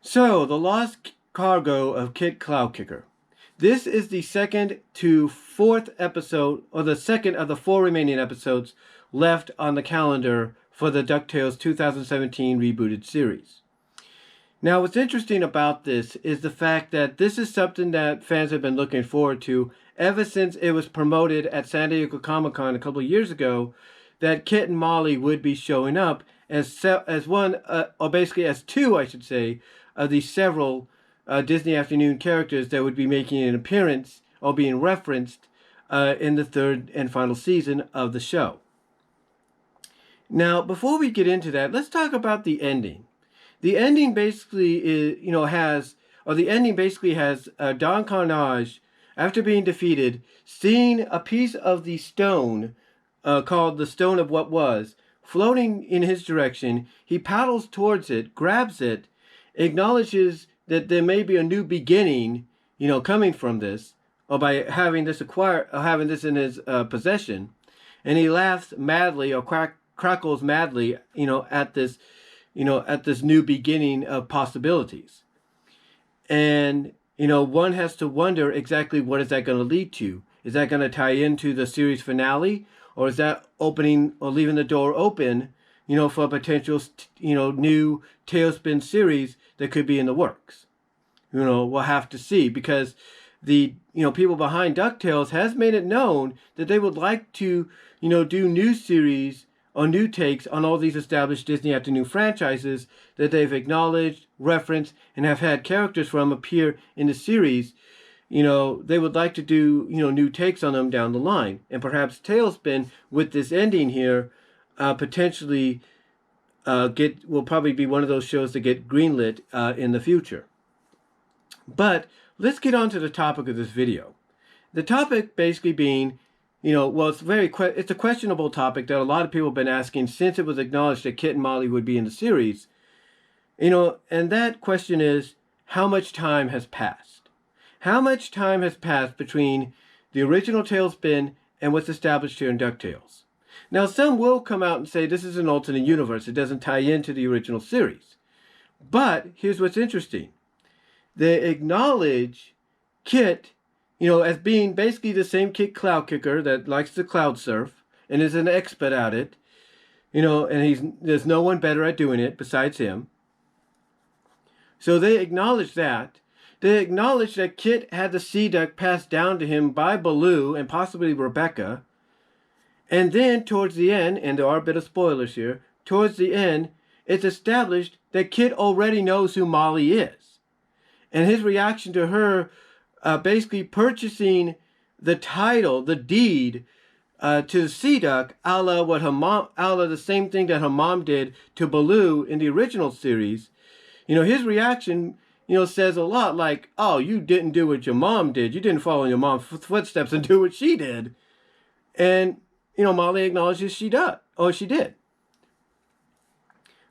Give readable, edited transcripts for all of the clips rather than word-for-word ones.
So, The Lost Cargo of Kit Cloudkicker. This is the second to fourth episode, or the second of the four remaining episodes left on the calendar for the DuckTales 2017 rebooted series. Now, what's interesting about this is the fact that this is something that fans have been looking forward to ever since it was promoted at San Diego Comic-Con a couple of years ago, that Kit and Molly would be showing up as one, or basically as two, I should say, of the several Disney Afternoon characters that would be making an appearance or being referenced in the third and final season of the show. Now, before we get into that, let's talk about the ending. The ending basically has Don Carnage, after being defeated, seeing a piece of the stone called the Stone of What Was floating in his direction. He paddles towards it, grabs it, acknowledges that there may be a new beginning, coming from this, or by having this in his possession, and he laughs madly or crackles madly, at this new beginning of possibilities. And one has to wonder exactly what is that going to lead to. Is that going to tie into the series finale, or is that opening or leaving the door open, for a potential, new TaleSpin series that could be in the works? We'll have to see, because the, people behind DuckTales has made it known that they would like to, do new series or new takes on all these established Disney Afternoon franchises that they've acknowledged, referenced, and have had characters from appear in the series. They would like to do, new takes on them down the line. And perhaps TaleSpin, with this ending here, potentially will probably be one of those shows that get greenlit in the future. But let's get on to the topic of this video. The topic basically being, it's a questionable topic that a lot of people have been asking since it was acknowledged that Kit and Molly would be in the series. And that question is, how much time has passed? How much time has passed between the original TaleSpin and what's established here in DuckTales? Now, some will come out and say this is an alternate universe. It doesn't tie into the original series. But here's what's interesting. They acknowledge Kit, as being basically the same Kit Cloudkicker that likes to cloud surf and is an expert at it. And there's no one better at doing it besides him. So they acknowledge that. They acknowledge that Kit had the sea duck passed down to him by Baloo and possibly Rebecca. And then towards the end, and there are a bit of spoilers here, towards the end, it's established that Kit already knows who Molly is. And his reaction to her basically purchasing the title, the deed, to the sea duck, a la the same thing that her mom did to Baloo in the original series. His reaction, says a lot like, oh, you didn't do what your mom did. You didn't follow in your mom's footsteps and do what she did. And, Molly acknowledges she did.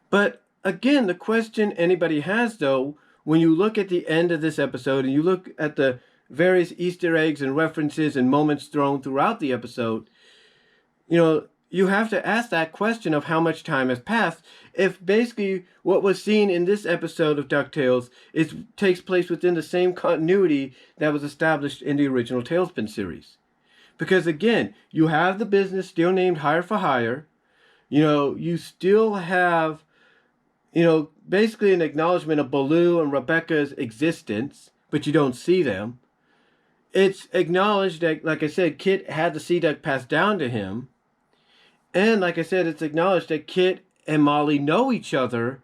But again, the question anybody has, though, when you look at the end of this episode and you look at the various Easter eggs and references and moments thrown throughout the episode, you have to ask that question of how much time has passed if basically what was seen in this episode of DuckTales takes place within the same continuity that was established in the original TaleSpin series. Because again, you have the business still named Hire for Hire. You still have, basically an acknowledgement of Baloo and Rebecca's existence, but you don't see them. It's acknowledged that, like I said, Kit had the sea duck passed down to him. And like I said, it's acknowledged that Kit and Molly know each other,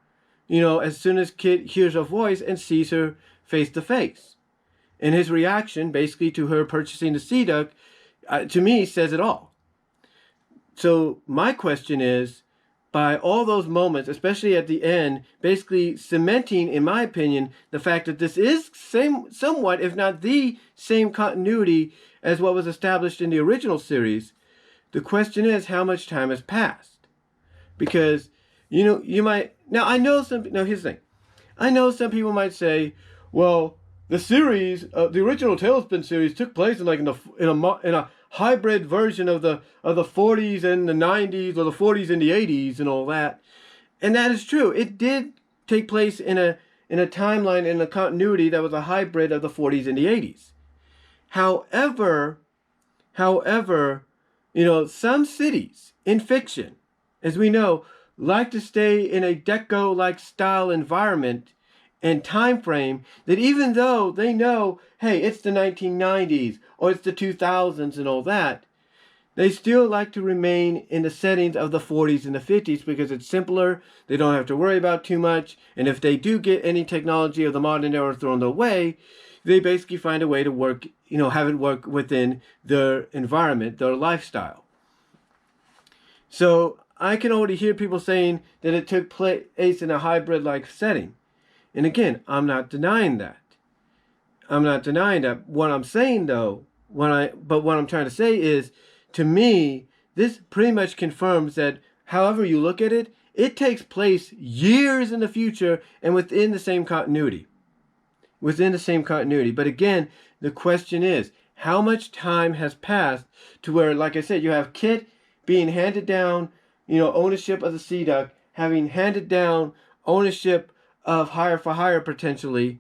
as soon as Kit hears her voice and sees her face to face. And his reaction, basically, to her purchasing the sea duck, to me, says it all. So my question is, by all those moments, especially at the end, basically cementing, in my opinion, the fact that this is somewhat, if not the same continuity as what was established in the original series, the question is, how much time has passed? Because, you might... Now, here's the thing. I know some people might say, well, the series, the original TaleSpin series took place in a hybrid version of the 40s and the 90s, or the 40s and the 80s and all that. And that is true. It did take place in in a timeline and a continuity that was a hybrid of the 40s and the 80s. However, some cities in fiction, as we know, like to stay in a deco-like style environment and time frame that even though they know, hey, it's the 1990s or it's the 2000s and all that, they still like to remain in the settings of the 40s and the 50s because it's simpler. They don't have to worry about too much. And if they do get any technology of the modern era thrown their way, they basically find a way to work, have it work within their environment, their lifestyle. So I can already hear people saying that it took place in a hybrid-like setting. And again, I'm not denying that. What I'm saying, though, what I'm trying to say is, to me, this pretty much confirms that however you look at it, it takes place years in the future and within the same continuity. But again, the question is, how much time has passed to where, like I said, you have Kit being handed down, ownership of the Sea Duck, having handed down ownership of Hire for Hire potentially,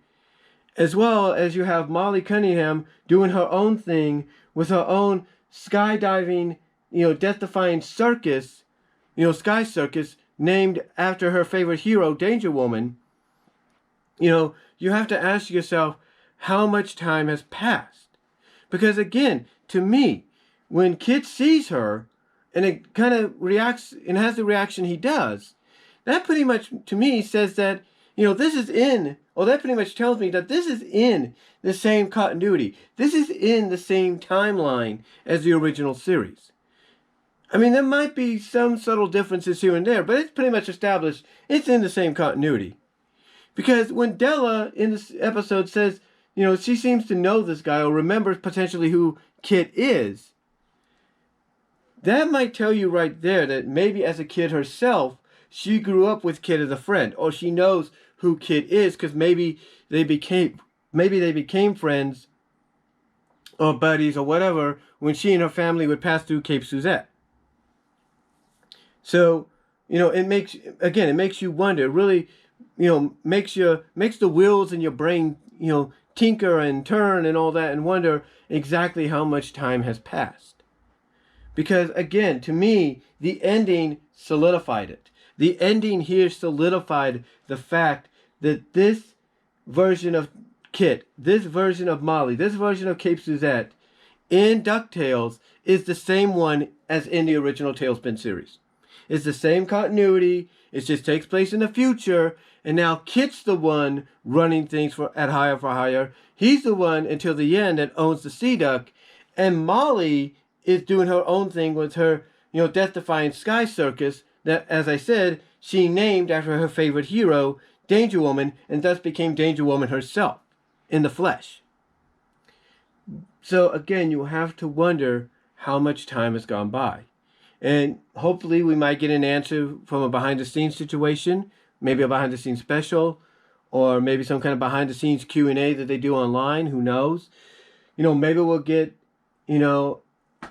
as well as you have Molly Cunningham doing her own thing with her own skydiving, death-defying circus, sky circus, named after her favorite hero, Danger Woman. You have to ask yourself how much time has passed. Because again, to me, when Kit sees her, and it kind of reacts and has the reaction he does, that pretty much, to me, says that, that pretty much tells me that this is in the same continuity. This is in the same timeline as the original series. I mean, there might be some subtle differences here and there, but it's pretty much established it's in the same continuity. Because when Della in this episode says, she seems to know this guy or remembers potentially who Kit is, that might tell you right there that maybe as a kid herself, she grew up with Kit as a friend, or she knows who Kit is because maybe they became friends or buddies or whatever when she and her family would pass through Cape Suzette. So, it makes you wonder. It really, makes the wheels in your brain, tinker and turn and all that and wonder exactly how much time has passed. Because again, to me, the ending solidified it. The ending here solidified the fact that this version of Kit, this version of Molly, this version of Cape Suzette in DuckTales is the same one as in the original TaleSpin series. It's the same continuity. It just takes place in the future. And now Kit's the one running things at Hire for Hire. He's the one until the end that owns the Sea Duck. And Molly is doing her own thing with her, death-defying sky circus that, as I said, she named after her favorite hero, Danger Woman, and thus became Danger Woman herself in the flesh. So again, you have to wonder how much time has gone by. And hopefully we might get an answer from a behind-the-scenes situation, maybe a behind-the-scenes special, or maybe some kind of behind-the-scenes Q&A that they do online, who knows. Maybe we'll get,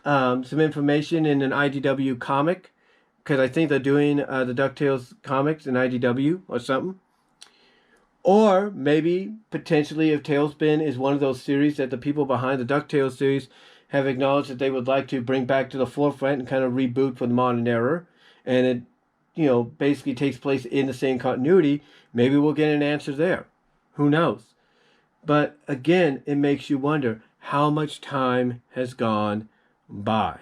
some information in an IDW comic, because I think they're doing the DuckTales comics in IDW or something. Or maybe, potentially, if TaleSpin is one of those series that the people behind the DuckTales series have acknowledged that they would like to bring back to the forefront and kind of reboot for the modern era, and it, basically takes place in the same continuity, maybe we'll get an answer there. Who knows? But again, it makes you wonder how much time has gone by.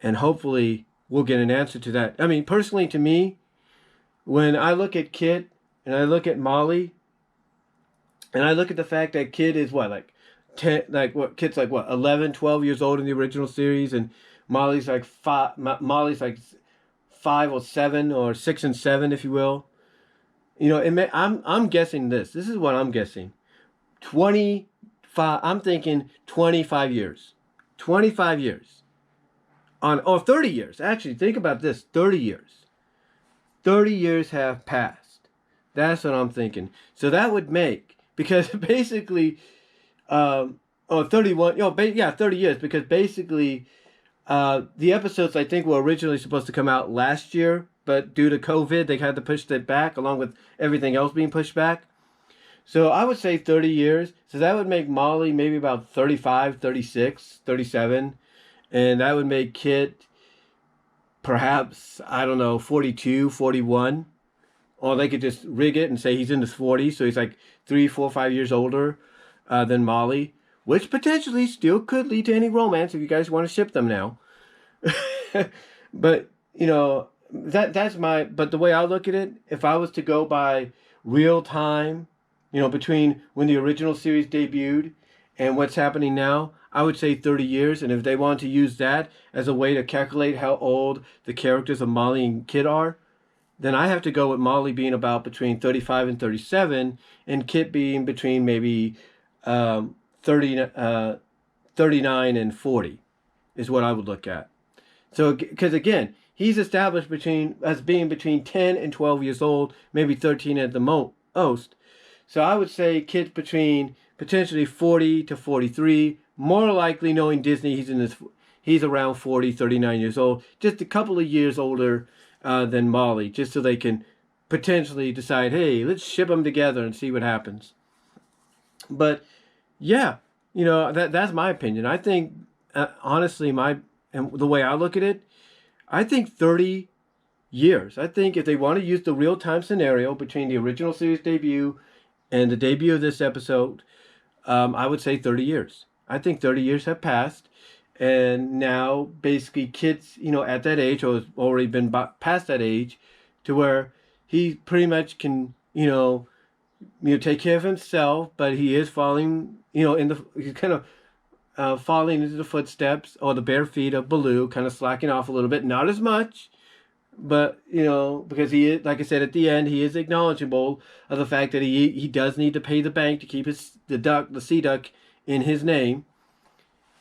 And hopefully we'll get an answer to that. I mean, personally, to me, when I look at Kit and I look at Molly and I look at the fact that Kit is Kit's 11, 12 years old in the original series, and Molly's like 5 or 7 or 6 and 7, if you will. I'm guessing this. This is what I'm guessing. 25. I'm thinking 25 years. 25 years. Or 30 years. Actually, think about this. 30 years. 30 years have passed. That's what I'm thinking. So that would make, because basically, 31, 30 years, because basically, the episodes I think were originally supposed to come out last year, but due to COVID, they had to push it back along with everything else being pushed back. So I would say 30 years. So that would make Molly maybe about 35, 36, 37. And that would make Kit perhaps, I don't know, 42, 41. Or they could just rig it and say he's in his 40s. So he's like 3, 4, 5 years older than Molly. Which potentially still could lead to any romance if you guys want to ship them now. But, that's but the way I look at it, if I was to go by real time, between when the original series debuted and what's happening now, I would say 30 years. And if they want to use that as a way to calculate how old the characters of Molly and Kit are, then I have to go with Molly being about between 35 and 37 and Kit being between maybe 39 and 40 is what I would look at. So, because again, he's established as being between 10 and 12 years old, maybe 13 at the most. So I would say Kit's between potentially 40 to 43. More likely, knowing Disney, he's around 40, 39 years old, just a couple of years older than Molly, just so they can potentially decide, hey, let's ship them together and see what happens. But yeah, that's my opinion. I think honestly, and the way I look at it, I think 30 years. I think if they want to use the real-time scenario between the original series debut and the debut of this episode, I would say 30 years. I think 30 years have passed, and now basically kids, at that age, or has already been past that age, to where he pretty much can, take care of himself, but he is falling, he's kind of falling into the footsteps or the bare feet of Baloo, kind of slacking off a little bit, not as much, but because he is, like I said at the end, he is acknowledgeable of the fact that he does need to pay the bank to keep the sea duck in his name.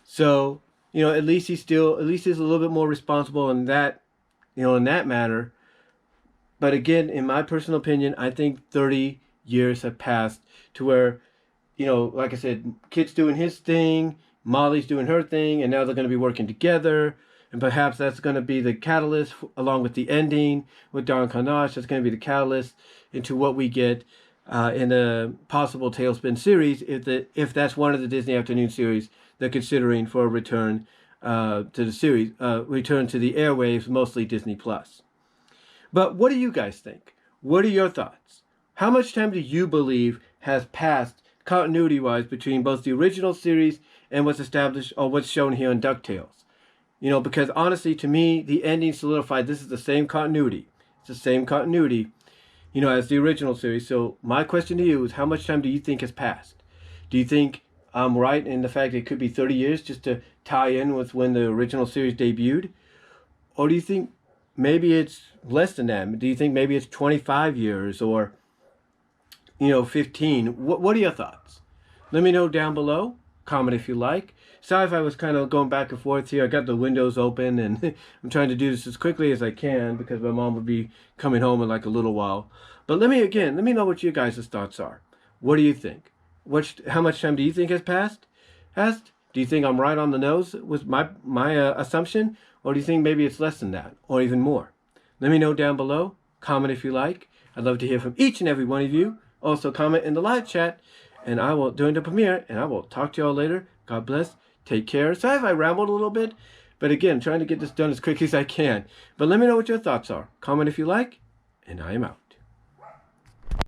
So at least he's a little bit more responsible in that matter. But again, in my personal opinion, I think 30 years have passed to where like I said, Kit's doing his thing, Molly's doing her thing, and now they're going to be working together. And perhaps that's going to be the catalyst, along with the ending with Don Carnage, that's going to be the catalyst into what we get in a possible TaleSpin series, if that's one of the Disney Afternoon series they're considering for a return to the series, return to the airwaves, mostly Disney Plus. But what do you guys think? What are your thoughts? How much time do you believe has passed continuity-wise between both the original series and what's established or what's shown here in DuckTales? Because honestly, to me, the ending solidified this is the same continuity. It's the same continuity, as the original series. So my question to you is, how much time do you think has passed? Do you think I'm right in the fact that it could be 30 years just to tie in with when the original series debuted? Or do you think maybe it's less than that? Do you think maybe it's 25 years or 15? What are your thoughts? Let me know down below. Comment if you like. Sorry if I was kind of going back and forth here. I got the windows open and I'm trying to do this as quickly as I can because my mom will be coming home in like a little while. But let me know what your guys' thoughts are. What do you think? How much time do you think has passed? Do you think I'm right on the nose with my assumption? Or do you think maybe it's less than that or even more? Let me know down below. Comment if you like. I'd love to hear from each and every one of you. Also comment in the live chat. And I will, during the premiere, and I will talk to y'all later. God bless. Take care. Sorry if I rambled a little bit. But again, trying to get this done as quickly as I can. But let me know what your thoughts are. Comment if you like. And I am out.